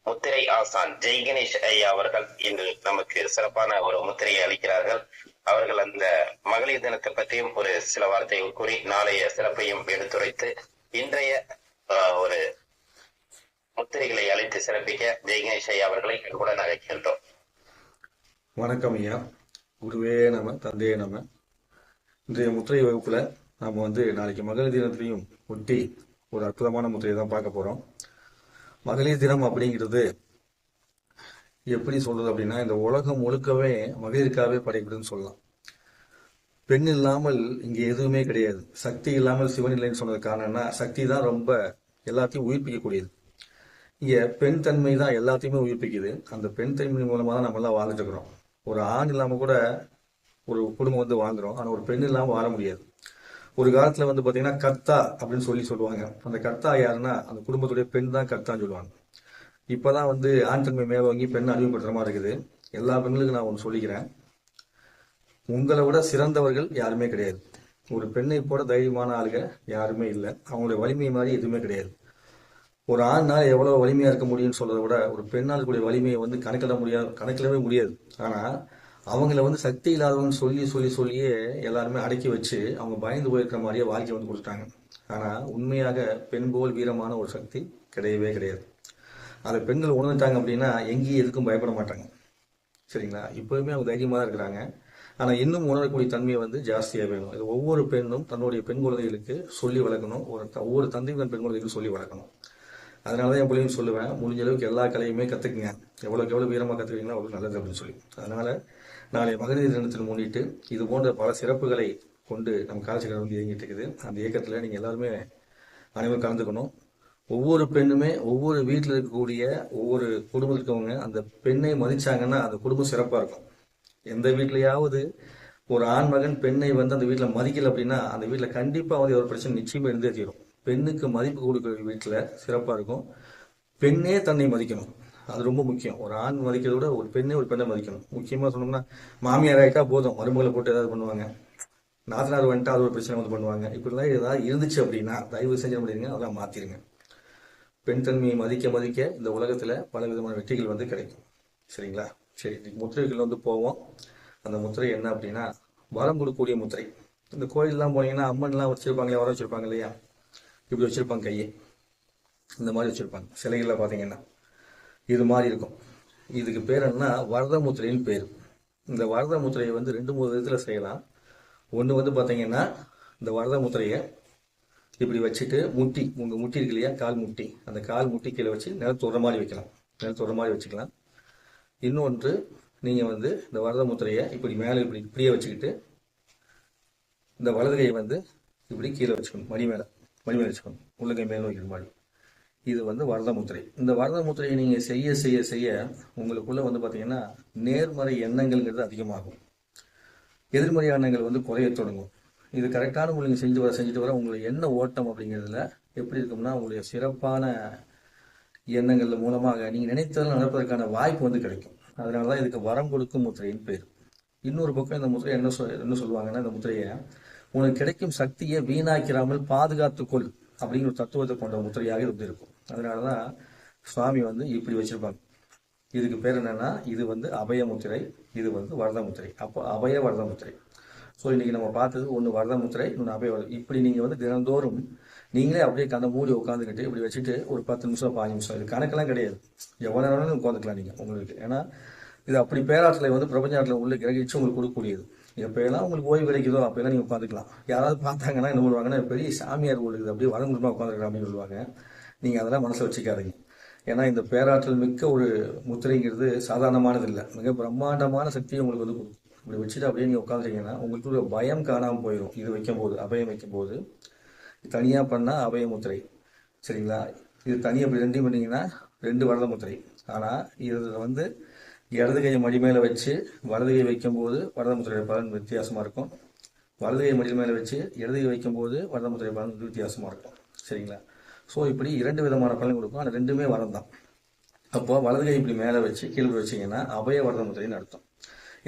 முத்திரை ஆசான் ஜெய் கணேஷ் ஐயா அவர்கள் இன்று நமக்கு சிறப்பான ஒரு முத்திரையை அளிக்கிறார்கள். அவர்கள் அந்த மகளிர் தினத்தை பற்றியும் ஒரு சில வார்த்தைகள் கூறி நாளைய சிறப்பையும் எடுத்துரைத்து இன்றைய ஒரு முத்திரைகளை அளித்து சிறப்பிக்க ஜெய் கணேஷ் ஐயா அவர்களை கூட அழைக்கின்றோம். வணக்கம் ஐயா. குருவே நம, தந்தையே நம. இன்றைய முத்திரை வகுப்புல நாம நாளைக்கு மகளிர் தினத்திலையும் ஒட்டி ஒரு அற்புதமான முத்திரையை தான் பார்க்க போறோம். மகளிர் தினம் அப்படிங்கிறது எப்படி சொல்றது அப்படின்னா, இந்த உலகம் முழுக்கவே மகளிருக்காகவே படைக்கிறதுன்னு சொல்லலாம். பெண் இல்லாமல் இங்க எதுவுமே கிடையாது. சக்தி இல்லாமல் சிவன் இல்லைன்னு சொன்னது காரணம்னா, சக்தி தான் ரொம்ப எல்லாத்தையும் உயிர்ப்பிக்கக்கூடியது. இங்க பெண் தன்மை தான் எல்லாத்தையுமே உயிர்ப்பிக்குது. அந்த பெண் தன்மை மூலமா தான் நம்ம எல்லாம் வாழ்ந்துட்டு இருக்கிறோம். ஒரு ஆண் இல்லாம கூட ஒரு குடும்பம் வாழ்ந்துரும். ஆனா ஒரு பெண் இல்லாம வாழ முடியாது. ஒரு காலத்துல பாத்தீங்கன்னா கர்த்தா அப்படின்னு சொல்லுவாங்க. அந்த கர்த்தா யாருன்னா அந்த குடும்பத்துடைய பெண் தான் கர்த்தான்னு சொல்லுவாங்க. இப்பதான் ஆண் தன்மை மேல வாங்கி பெண் அடிமைப்படுத்துற மாதிரி இருக்குது. எல்லா பெண்களுக்கும் நான் ஒன்று சொல்லிக்கிறேன், உங்களை விட சிறந்தவர்கள் யாருமே கிடையாது. ஒரு பெண்ணை போட தைரியமான ஆளுங்க யாருமே இல்லை. அவங்களுடைய வலிமை மாதிரி எதுவுமே கிடையாது. ஒரு ஆண்னால் எவ்வளவு வலிமையா இருக்க முடியும்னு சொல்றதை விட ஒரு பெண்ணால் கூடிய வலிமையை கணக்கிடவே முடியாது. ஆனா அவங்கள சக்தி இல்லாதவன்னு சொல்லியே எல்லாருமே அடக்கி வச்சு அவங்க பயந்து போயிருக்கிற மாதிரியே வாழ்க்கை கொடுத்துட்டாங்க. ஆனா உண்மையாக பெண் போல் வீரமான ஒரு சக்தி கிடையவே கிடையாது. அதை பெண்கள் உணர்ந்துட்டாங்க அப்படின்னா எங்கேயும் எதுக்கும் பயப்பட மாட்டாங்க. சரிங்களா? இப்பவுமே அவங்க தைரியமா தான் இருக்கிறாங்க. ஆனா இன்னும் உணரக்கூடிய தன்மையை ஜாஸ்தியா வேணும். இது ஒவ்வொரு பெண்ணும் தன்னுடைய பெண் குழந்தைகளுக்கு சொல்லி வளர்க்கணும். ஒவ்வொரு தந்தையும் தன் பெண் குழந்தைகளுக்கு சொல்லி வளர்க்கணும். அதனாலதான் என் பிள்ளைங்க சொல்லுவேன், முடிஞ்ச அளவுக்கு எல்லா கலையுமே கத்துக்குங்க. எவ்வளவு வீரமா கத்துக்கிறீங்களோ அவ்வளவு நல்லது அப்படின்னு சொல்லி. அதனால நாளை மகளிர் தினத்தில் முன்னிட்டு இது போன்ற பல சிறப்புகளை கொண்டு நம்ம காலேஜ் இயங்கிட்டு இருக்குது. அந்த இயக்கத்துல நீங்க எல்லாருமே அனைவரும் கலந்துக்கணும். ஒவ்வொரு பெண்ணுமே ஒவ்வொரு வீட்டில் இருக்கக்கூடிய ஒவ்வொரு குடும்பத்தில் இருக்கவங்க அந்த பெண்ணை மதிச்சாங்கன்னா அந்த குடும்பம் சிறப்பா இருக்கும். எந்த வீட்லயாவது ஒரு ஆண் மகன் பெண்ணை அந்த வீட்டுல மதிக்கல அப்படின்னா அந்த வீட்டுல கண்டிப்பா ஒரு பிரச்சனை நிச்சயமா இருந்தே தீரும். பெண்ணுக்கு மதிப்பு கொடுக்குற வீட்டுல சிறப்பா இருக்கும். பெண்ணே தன்னை மதிக்கணும், அது ரொம்ப முக்கியம். ஒரு ஆண் மதிக்கிறத விட ஒரு பெண்ணை மதிக்கணும். முக்கியமா சொன்னோம்னா, மாமியார் ஆயிட்டா போதும், மருமகளை போட்டு ஏதாவது பண்ணுவாங்க. நாத்தனார் வந்துட்டா அது ஒரு பிரச்சனை பண்ணுவாங்க. இப்படிலாம் ஏதாவது இருந்துச்சு அப்படின்னா தயவு செஞ்சு முடியுங்க, அதெல்லாம் மாத்திருங்க. பெண் தன்மையை மதிக்க மதிக்க இந்த உலகத்துல பல விதமான வெற்றிகள் கிடைக்கும். சரிங்களா? சரி, முத்திரைகள் போவோம். அந்த முத்திரை என்ன அப்படின்னா, வரம் கொடுக்கக்கூடிய முத்திரை. இந்த கோயிலெலாம் போனீங்கன்னா அம்மன்லாம் வச்சிருப்பாங்களே, வர வச்சிருப்பாங்க இல்லையா, இப்படி வச்சிருப்பாங்க கையை, இந்த மாதிரி வச்சிருப்பாங்க. சிலைகள்ல பாத்தீங்கன்னா இது மாதிரி இருக்கும். இதுக்கு பேர் என்ன? வரத முத்திரைன்னு பேர். இந்த வரத முத்திரையை 2-3 விதத்துல செய்யலாம். ஒண்ணு பாத்தீங்கன்னா, இந்த வரத முத்திரையை இப்படி வச்சுட்டு உங்க முட்டி இருக்கு இல்லையா, கால் முட்டி, அந்த கால் முட்டி கீழே வச்சு நிலத்தொடுற மாதிரி வைக்கலாம். நிலத்தொடுற மாதிரி வச்சுக்கலாம். இன்னொன்று, நீங்க இந்த வரத முத்திரையை இப்படி மேலே இப்படியே வச்சுக்கிட்டு இந்த வலது கை இப்படி கீழே வச்சுக்கணும். மணி மேல வச்சுக்கணும். உள்ளங்கை மேல வைக்கிற மாதிரி. இது வரத முத்திரை. இந்த வரத முத்திரையை நீங்க செய்ய செய்ய செய்ய உங்களுக்குள்ள பாத்தீங்கன்னா நேர்மறை எண்ணங்கள்ங்கிறது அதிகமாகும். எதிர்மறை எண்ணங்கள் குறைய தொடங்கும். இது கரெக்டான உங்களுக்கு செஞ்சுட்டு வர உங்களுடைய எண்ண ஓட்டம் அப்படிங்கிறதுல எப்படி இருக்கும்னா, உங்களுடைய சிறப்பான எண்ணங்கள் மூலமாக நீங்க நினைத்ததெல்லாம் நடப்பதற்கான வாய்ப்பு கிடைக்கும். அதனாலதான் இதுக்கு வரம் கொடுக்கும் முத்திரைன்னு பேர். இன்னொரு பக்கம் இந்த முத்திரை என்ன சொல்லுவாங்கன்னா, இந்த முத்திரையை உனக்கு கிடைக்கும் சக்தியை வீணாக்கிறாமல் பாதுகாத்துக்கொள் அப்படிங்கிற ஒரு தத்துவத்தை கொண்ட முத்திரையாக இருக்கும். அதனாலதான் சுவாமி இப்படி வச்சிருப்பாங்க. இதுக்கு பேர் என்னன்னா, இது அபய முத்திரை, இது வரத முத்திரை. அப்போ அபய வரத முத்திரை. ஸோ இன்னைக்கு நம்ம பார்த்தது ஒன்று வரத முத்திரை, இன்னொன்று அபய. இப்படி நீங்க தினந்தோறும் நீங்களே அப்படியே கண்ணை மூடி உட்காந்துக்கிட்டு இப்படி வச்சுட்டு ஒரு 10 நிமிஷம் 5 நிமிஷம், இது கணக்கெல்லாம் கிடையாது, எவ்வளவு நேரம் உட்காந்துக்கலாம் நீங்க உங்களுக்கு. ஏன்னா இது அப்படி பேராற்றலை பிரபஞ்சாற்றலை உள்ள கிரகிச்சு உங்களுக்கு கொடுக்கக்கூடியது. எப்பெல்லாம் உங்களுக்கு ஓய்வு கிடைக்குதோ அப்பெல்லாம் நீங்க உட்காந்துக்கலாம். யாராவது பார்த்தாங்கன்னா என்ன சொல்லுவாங்கன்னா, பெரிய சாமியார் உங்களுக்கு அப்படியே வரங்குமா உட்காந்துருக்கலாம் அப்படின்னு சொல்லுவாங்க. நீங்க அதெல்லாம் மனசுல வச்சுக்காதீங்க. ஏன்னா இந்த பேராற்றல் மிக்க ஒரு முத்திரைங்கிறது சாதாரணமானது இல்லை, மிக பிரம்மாண்டமான சக்தியை உங்களுக்கு கொடுக்கும். இப்படி வச்சுட்டு அப்படியே நீங்க உட்காந்துட்டீங்கன்னா உங்களுக்கு ஒரு பயம் காணாமல் போயிடும். இது வைக்கும் போது, அபயம் வைக்கும் போது தனியா பண்ணா அபய முத்திரை. சரிங்களா? இது தனியாக இப்படி ரெண்டையும் பண்ணீங்கன்னா 2 வரத முத்திரை. ஆனா இதுல இடது கையை மடி மேல வச்சு வலது கை வைக்கும் போது வரத முத்திரையோட பலன் வித்தியாசமா இருக்கும். வலது கை மடி மேல வச்சு இடது கை வைக்கும் போது வரத முத்திரை பலன் வித்தியாசமா இருக்கும். சரிங்களா? ஸோ இப்படி 2 விதமான பலன் கொடுக்கும். ஆனால் 2மே வரம் தான். அப்போ வலது கை இப்படி மேல வச்சு கீழே வச்சீங்கன்னா அபய வரத முத்திரைன்னு அர்த்தம்.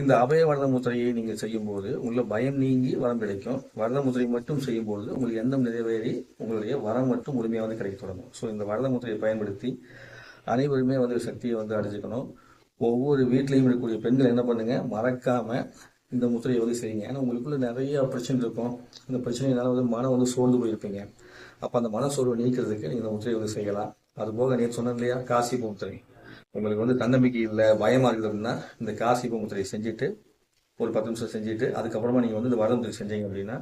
இந்த அபய வரத முத்திரையை நீங்க செய்யும் போது உள்ள பயம் நீங்கி வரம் கிடைக்கும். வரத முத்திரை மட்டும் செய்யும் போது உங்களுக்கு எண்ணம் நிறைவேறி உங்களுடைய வரம் மட்டும் முழுமையாக கிடைக்க தொடங்கும். ஸோ இந்த வரத முத்திரையை பயன்படுத்தி அனைவருமே வந்து சக்தியை வந்து அடைஞ்சுக்கணும். ஒவ்வொரு வீட்லையும் இருக்கக்கூடிய பெண்கள் என்ன பண்ணுங்க, மறக்காம இந்த முத்திரையை வந்து செய்யுங்க. ஏன்னா உங்களுக்குள்ள நிறைய பிரச்சனை இருக்கும். அந்த பிரச்சனையினால வந்து மனம் வந்து சோர்ந்து போயிருப்பீங்க. அப்ப அந்த மன சோர்வை நீக்கிறதுக்கு நீங்க இந்த முத்திரையை வந்து செய்யலாம். அது போக நேற்று சொன்னேன் இல்லையா, காசிப்பு முத்திரை. உங்களுக்கு வந்து தன்னம்பிக்கை இல்லை, பயமா இருக்குது அப்படின்னா இந்த காசிப்பு முத்திரையை செஞ்சுட்டு ஒரு 10 நிமிஷம் செஞ்சுட்டு அதுக்கப்புறமா நீங்க வந்து இந்த வர முத்திரை செஞ்சீங்க அப்படின்னா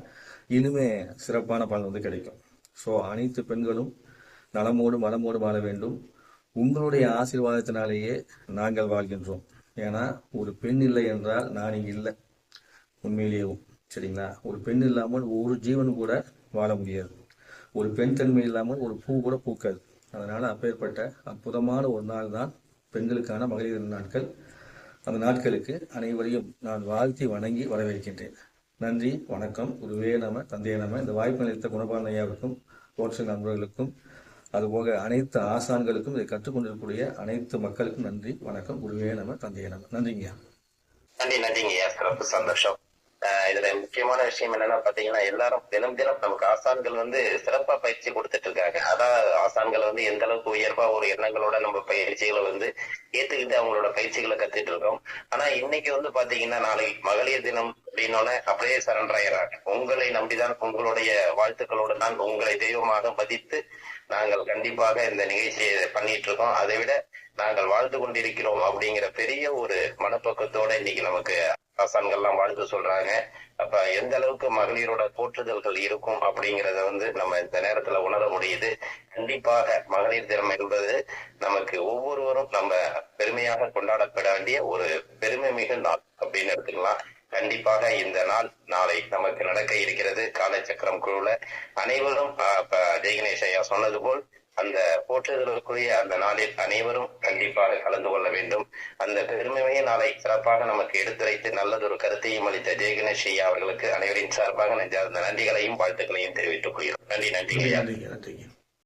இனிமே சிறப்பான பலன் வந்து கிடைக்கும். ஸோ அனைத்து பெண்களும் நலமோடு மனமோடு வாழ வேண்டும். உங்களுடைய ஆசீர்வாதத்தினாலேயே நாங்கள் வாழ்கின்றோம். ஏன்னா ஒரு பெண் இல்லை என்றால் நான் இங்கு இல்லை, உண்மையிலேயும். சரிங்களா? ஒரு பெண் இல்லாமல் ஒரு ஜீவன் கூட வாழ முடியாது. ஒரு பெண் தன்மை இல்லாமல் ஒரு பூ கூட பூக்காது. அதனால அப்பேற்பட்ட அற்புதமான ஒரு நாள் தான் பெண்களுக்கான மகளிர் தின நாட்கள். அந்த நாட்களுக்கு அனைவரையும் நான் வாழ்த்தி வணங்கி வரவேற்கின்றேன். நன்றி, வணக்கம். குருவே நம, தந்தையே நம. இந்த வாய்ப்பு அளித்த குணபாலன் ஐயாவுக்கும் கோட்சல் நண்பர்களுக்கும் அதுபோக அனைத்து ஆசான்களுக்கும் இதை கற்றுக்கொண்டிருக்கக்கூடிய அனைத்து மக்களுக்கும் நன்றி, வணக்கம். குருவே நம, தந்தையே நம. நன்றிங்க. நன்றிங்கய்யா. சிறப்பு, சந்தோஷம். இதுல முக்கியமான விஷயம் என்னன்னா பாத்தீங்கன்னா, எல்லாரும் தினம் தினம் நமக்கு ஆசான்கள் வந்து சிறப்பா பயிற்சி கொடுத்துட்டு இருக்காங்க. அதான் ஆசான்கள் வந்து எந்த அளவுக்கு உயர்வா ஒரு எண்ணங்களோட நம்ம பயிற்சிகளை வந்து ஏத்துக்கிட்டு அவங்களோட பயிற்சிகளை கத்துட்டு இருக்கோம். ஆனா இன்னைக்கு வந்து பாத்தீங்கன்னா, நாளைக்கு மகளிர் தினம் அப்படின்னோட அப்படியே சரண்டர் ஆயிடுறாங்க. உங்களை நம்பிதான், உங்களுடைய வாழ்த்துக்களோடு தான், உங்களை தெய்வமாக மதித்து நாங்கள் கண்டிப்பாக இந்த நிகழ்ச்சியை பண்ணிட்டு இருக்கோம். அதை விட நாங்கள் வாழ்ந்து கொண்டிருக்கிறோம் அப்படிங்கிற பெரிய ஒரு மனப்பக்குவத்தோட இன்னைக்கு நமக்கு ஆசான்கள்லாம் வாழ்த்து சொல்றாங்க. அப்ப எந்த அளவுக்கு மகளிரோட போற்றுதல்கள் இருக்கும் அப்படிங்கறத வந்து நம்ம இந்த நேரத்துல உணர முடியுது. கண்டிப்பாக மகளிர் தினம் என்பது நமக்கு ஒவ்வொருவரும் நம்ம பெருமையாக கொண்டாடப்பட வேண்டிய ஒரு பெருமை மிகு நாள் அப்படின்னு எடுத்துக்கலாம். கண்டிப்பாக இந்த நாள் நாளை நமக்கு நடக்க இருக்கிறது. காலச்சக்கரம் குழுல அனைவரும் ஜெய்கணேஷ் ஐயா சொன்னது போல் அந்த போற்றுதலுக்குரிய அந்த நாளில் அனைவரும் கண்டிப்பாக கலந்து கொள்ள வேண்டும். அந்த பெருமையை நாளை சிறப்பாக நமக்கு எடுத்துரைத்து நல்லதொரு கருத்தையும் அளித்த ஜெய்கணேஷ் ஐயா அவர்களுக்கு அனைவரின் சார்பாக நன்றிகளையும் வாழ்த்துக்களையும் தெரிவித்துக் கொள்கிறோம். நன்றி ஐயா. நன்றி.